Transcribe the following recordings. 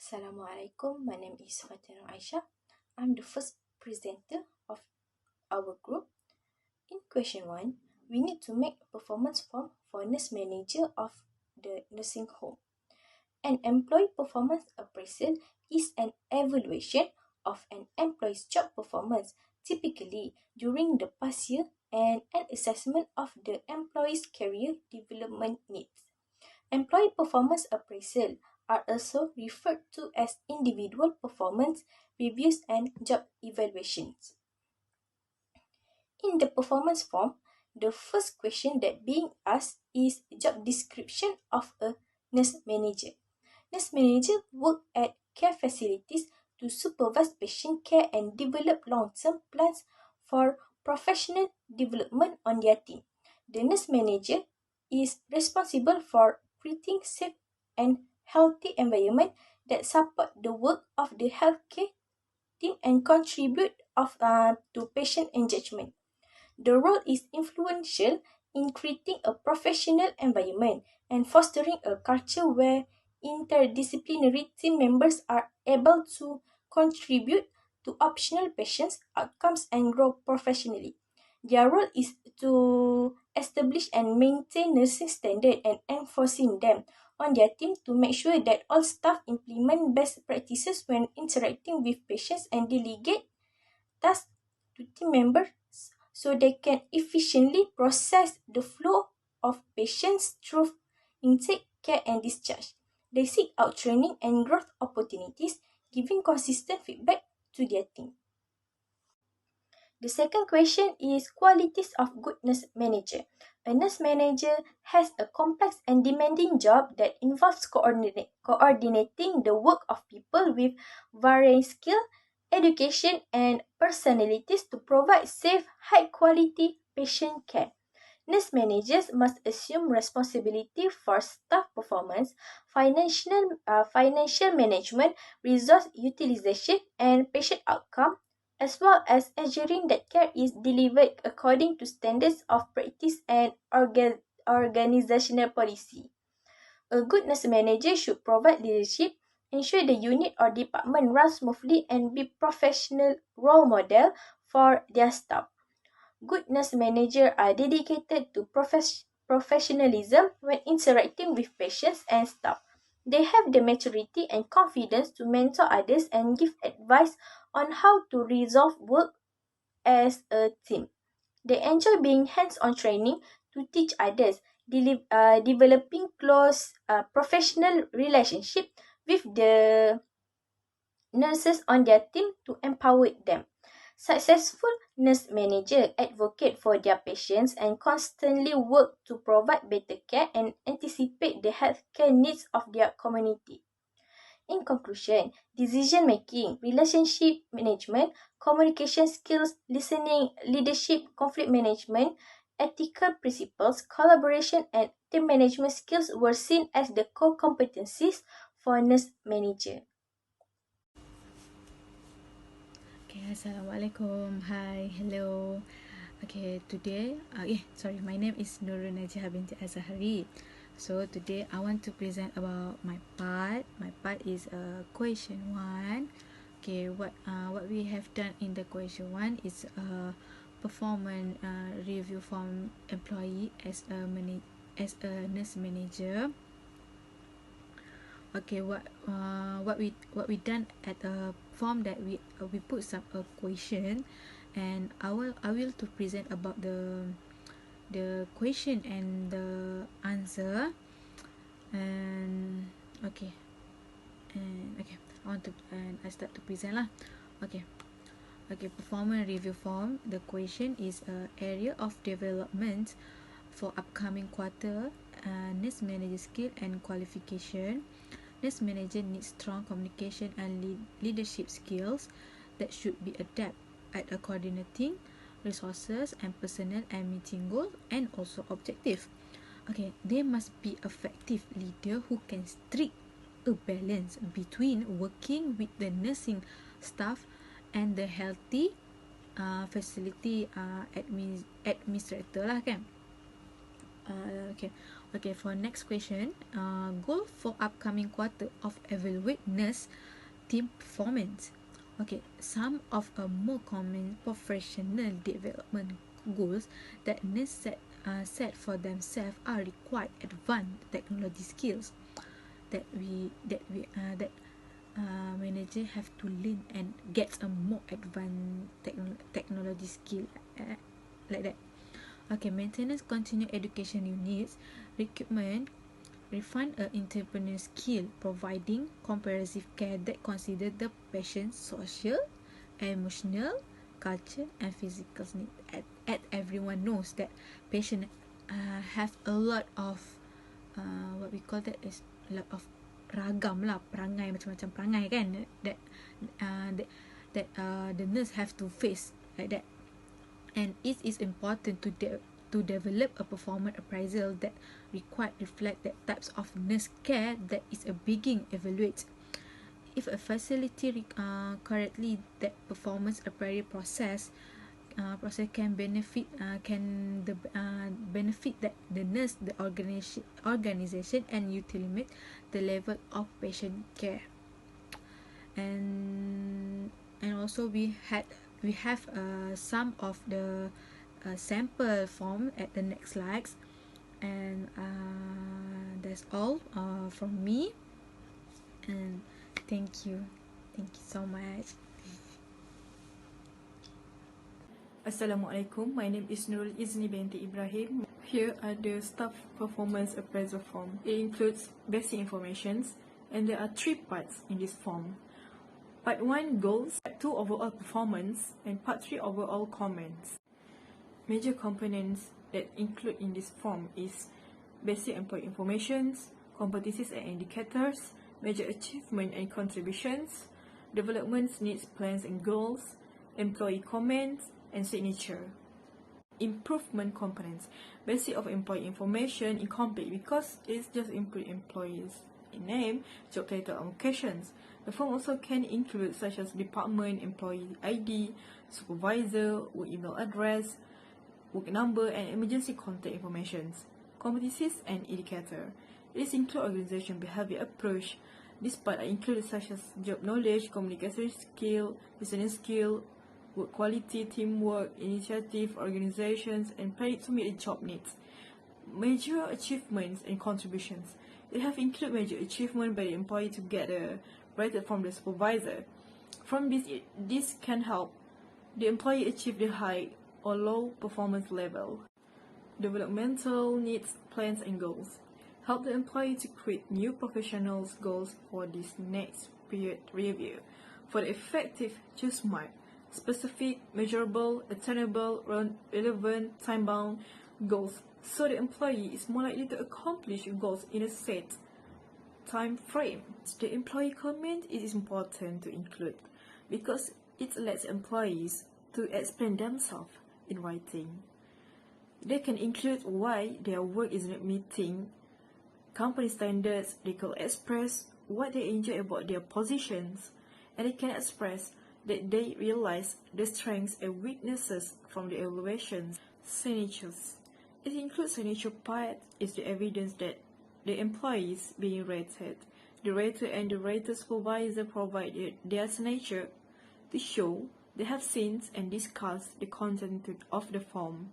Assalamualaikum, my name is Fatina Aisha. I'm the first presenter of our group. In question 1, we need to make a performance form for nurse manager of the nursing home. An employee performance appraisal is an evaluation of an employee's job performance, typically during the past year, and an assessment of the employee's career development needs. Employee performance appraisal are also referred to as individual performance reviews and job evaluations. In the performance form, the first question that being asked is job description of a nurse manager. Nurse manager work at care facilities to supervise patient care and develop long-term plans for professional development on their team. The nurse manager is responsible for creating safe and healthy environment that support the work of the healthcare team and contribute to patient engagement. The role is influential in creating a professional environment and fostering a culture where interdisciplinary team members are able to contribute to optional patient outcomes and grow professionally. Their role is to establish and maintain nursing standards and enforcing them on their team to make sure that all staff implement best practices when interacting with patients and delegate tasks to team members so they can efficiently process the flow of patients through intake, care, and discharge. They seek out training and growth opportunities, giving consistent feedback to their team. The second question is qualities of good nurse manager. A nurse manager has a complex and demanding job that involves coordinating the work of people with varying skill, education, and personalities to provide safe, high-quality patient care. Nurse managers must assume responsibility for staff performance, financial management, resource utilization, and patient outcome, as well as ensuring that care is delivered according to standards of practice and organizational policy. A good nurse manager should provide leadership, ensure the unit or department runs smoothly, and be professional role model for their staff. Good nurse managers are dedicated to professionalism when interacting with patients and staff. They have the maturity and confidence to mentor others and give advice on how to resolve work as a team. They enjoy being hands-on training to teach others, developing close professional relationship with the nurses on their team to empower them. Successful nurse managers advocate for their patients and constantly work to provide better care and anticipate the healthcare needs of their community. In conclusion, decision making, relationship management, communication skills, listening, leadership, conflict management, ethical principles, collaboration, and team management skills were seen as the core competencies for a nurse manager. Okay, Assalamualaikum. Hi, hello. Okay, today, my name is Nurul Najah binti Azahari. So today I want to present about my part. My part is question 1. Okay, what we have done in the question 1 is performance review from employee as a nurse manager. Okay, what we done at a form that we put some question, and I will to present about the question and the answer. And okay, I start to present lah. Okay, performance review form. The question is area of development for upcoming quarter, nurse manager skill and qualification. Nurse manager needs strong communication and leadership skills that should be adept at coordinating resources and personnel and meeting goals and also objective. Okay, they must be effective leader who can strike a balance between working with the nursing staff and the healthy facility administrator lah kan. Okay, Okay, for next question, goal for upcoming quarter of evaluate nurse team performance. Okay, some of a more common professional development goals that nurse set for themselves are required advanced technology skills that manager have to learn and get a more advanced technology skill, like that. Okay, maintenance continue education units, recruitment, refine a entrepreneur skill, providing comprehensive care that consider the patient's social, emotional, culture, and physical needs. At everyone knows that patient have a lot of what we call that is a lot of ragam lah, perangai, macam-macam perangai kan, that the nurse have to face, like that. And it is important to develop a performance appraisal that required reflect that types of nurse care that is a begin evaluate. If a facility correctly that performance appraisal process can benefit benefit that the nurse, the organization and ultimate the level of patient care. And also we have some of the sample form at the next slides. And that's all from me, and thank you so much. Assalamualaikum, my name is Nurul Izni binti Ibrahim. Here are the staff performance appraisal form. It includes basic informations, and there are 3 parts in this form. Part 1 goals, Part 2 overall performance, and Part 3 overall comments. Major components that include in this form is basic employee informations, competencies and indicators, major achievement and contributions, development needs, plans and goals, employee comments, and signature. Improvement components. Basic of employee information incomplete because it's just input employees in name, job title, and locations. The form also can include such as department, employee ID, supervisor, work email address, work number, and emergency contact informations. Competencies and indicator. This include organization behavior approach. This part are included such as job knowledge, communication skill, listening skill, work quality, teamwork, initiative, organizations, and planning to meet the job needs. Major achievements and contributions. They have included major achievement by the employee to get a rated from the supervisor. From this can help the employee achieve the high or low performance level. Developmental needs, plans, and goals. Help the employee to create new professional goals for this next period review. For the effective, choose SMART. Specific, measurable, attainable, relevant, time-bound goals, so the employee is more likely to accomplish goals in a set time frame. The employee comment is important to include because it lets employees to explain themselves in writing. They can include why their work is not meeting company standards. They can express what they enjoy about their positions, and they can express that they realize the strengths and weaknesses from the evaluations. Signatures. It includes signature part is the evidence that the employees being rated. The rater and the rater supervisor provided their signature to show they have seen and discussed the content of the form.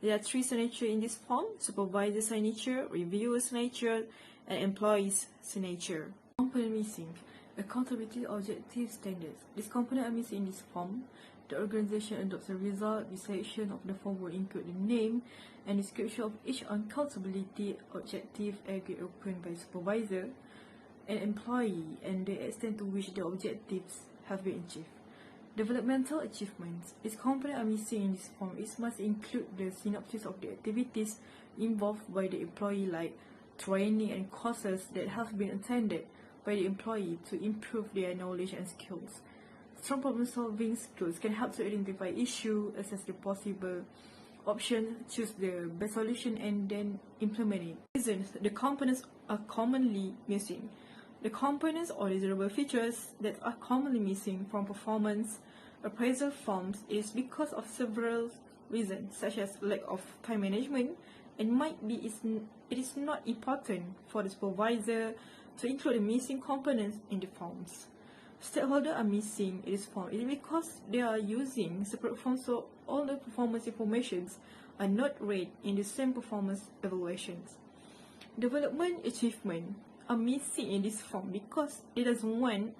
There are 3 signatures in this form: supervisor signature, reviewer signature, and employee's signature. Component missing. Accountability objective standards. These components are missing in this form. The organization adopts a result. The section of the form will include the name and description of each accountability objective agreed upon by supervisor and employee and the extent to which the objectives have been achieved. Developmental achievements. These components are missing in this form. It must include the synopsis of the activities involved by the employee, like training and courses that have been attended by the employee to improve their knowledge and skills. Strong problem-solving skills can help to identify issues, assess the possible options, choose the best solution, and then implement it. Reasons the components are commonly missing. The components or desirable features that are commonly missing from performance appraisal forms is because of several reasons, such as lack of time management, and it is not important for the supervisor to include the missing components in the forms. Stakeholders are missing in this form. It is because they are using separate forms, so all the performance informations are not read in the same performance evaluations. Development achievement are missing in this form because it doesn't want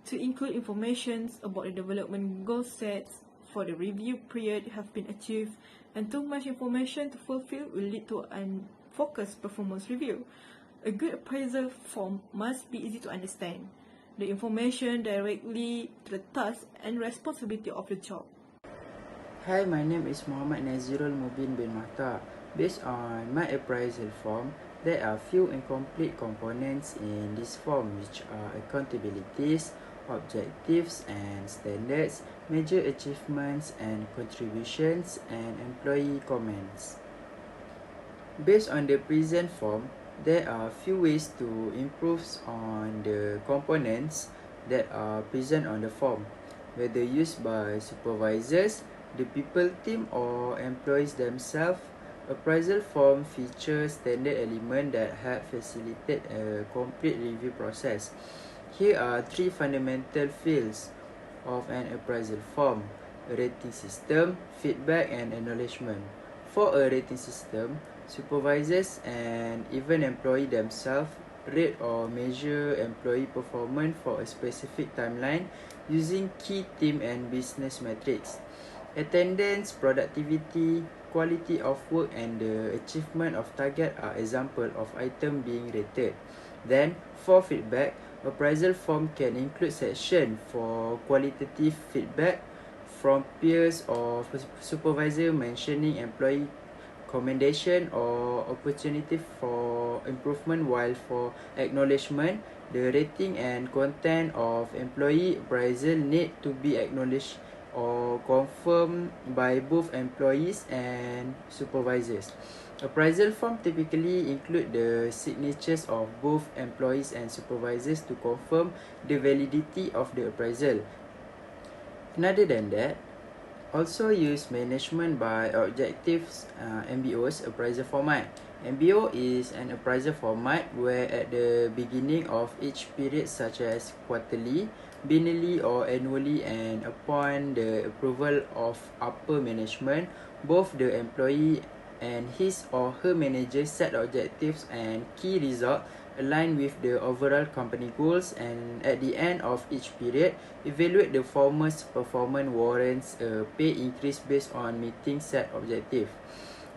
to include information about the development goal sets for the review period have been achieved, and too much information to fulfill will lead to unfocused performance review. A good appraisal form must be easy to understand. The information directly to the task and responsibility of the job. Hi, my name is Muhammad Nazirul Mubin bin Mata. Based on my appraisal form, there are few incomplete components in this form, which are accountabilities, objectives and standards, major achievements and contributions, and employee comments. Based on the present form, there are few ways to improve on the components that are present on the form, whether used by supervisors, the people team or employees themselves. Appraisal form features standard elements that help facilitate a complete review process. Here are three fundamental fields of an appraisal form: a rating system, feedback and acknowledgement. For a rating system, supervisors and even employees themselves rate or measure employee performance for a specific timeline using key team and business metrics. Attendance, productivity, quality of work and the achievement of target are examples of items being rated. Then, for feedback, appraisal form can include section for qualitative feedback from peers or supervisor mentioning employee commendation or opportunity for improvement, while for acknowledgement, the rating and content of employee appraisal need to be acknowledged or confirmed by both employees and supervisors. Appraisal form typically include the signatures of both employees and supervisors to confirm the validity of the appraisal. Other than that, also use management by objectives MBO's appraisal format. MBO is an appraisal format where at the beginning of each period, such as quarterly, biennially or annually, and upon the approval of upper management, both the employee and his or her manager set objectives and key results align with the overall company goals, and at the end of each period, evaluate the former's performance warrants a pay increase based on meeting set objective.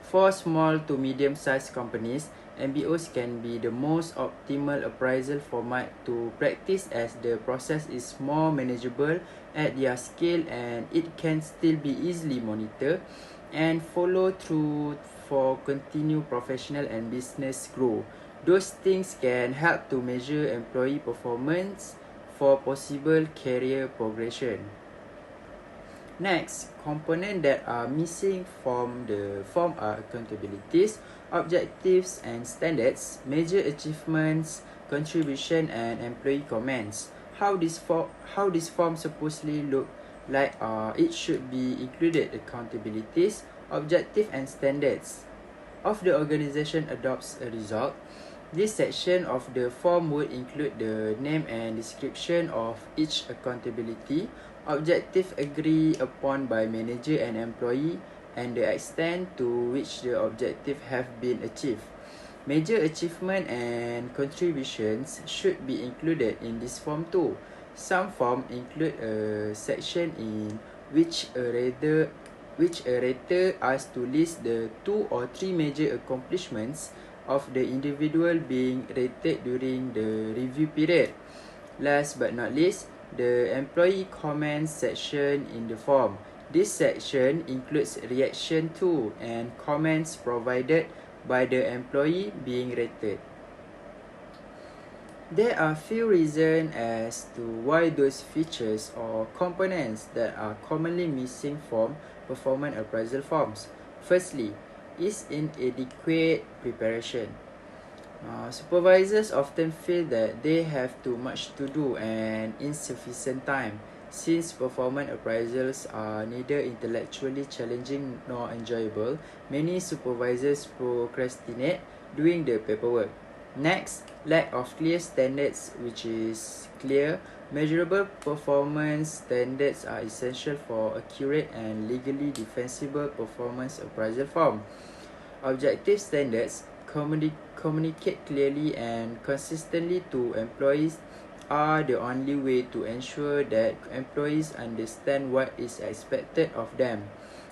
For small to medium-sized companies, MBOs can be the most optimal appraisal format to practice, as the process is more manageable at their scale and it can still be easily monitored and follow through for continued professional and business growth. Those things can help to measure employee performance for possible career progression. Next, components that are missing from the form are accountabilities, objectives and standards, major achievements, contribution and employee comments. How this form supposedly look like? It should be included accountabilities, objective and standards of the organization adopts a result. This section of the form would include the name and description of each accountability, objective agreed upon by manager and employee, and the extent to which the objective have been achieved. Major achievement and contributions should be included in this form too. Some forms include a section in which a rater asks to list the 2 or 3 major accomplishments of the individual being rated during the review period. Last but not least, the employee comments section in the form. This section includes reaction to and comments provided by the employee being rated. There are few reasons as to why those features or components that are commonly missing from performance appraisal forms. Firstly, is inadequate preparation. Supervisors often feel that they have too much to do and insufficient time. Since performance appraisals are neither intellectually challenging nor enjoyable, many supervisors procrastinate doing the paperwork. Next, lack of clear standards, which is clear, measurable performance standards are essential for accurate and legally defensible performance appraisal form. Objective standards communicate clearly and consistently to employees are the only way to ensure that employees understand what is expected of them.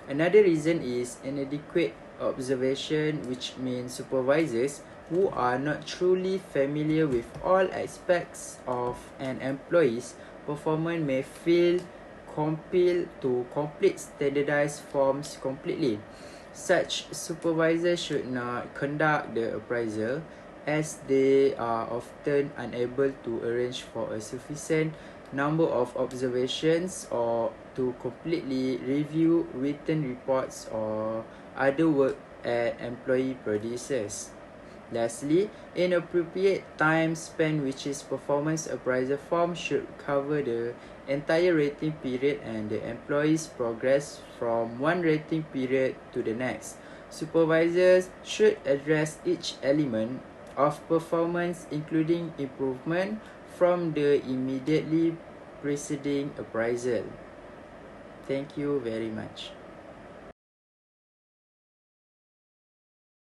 Another reason is inadequate observation, which means supervisors who are not truly familiar with all aspects of an employee's performance may feel compelled to complete standardized forms completely. Such supervisors should not conduct the appraisal, as they are often unable to arrange for a sufficient number of observations or to completely review written reports or other work at employee producers. Lastly, inappropriate time spent, which is performance appraisal form, should cover the entire rating period and the employee's progress from one rating period to the next. Supervisors should address each element of performance, including improvement, from the immediately preceding appraisal. Thank you very much.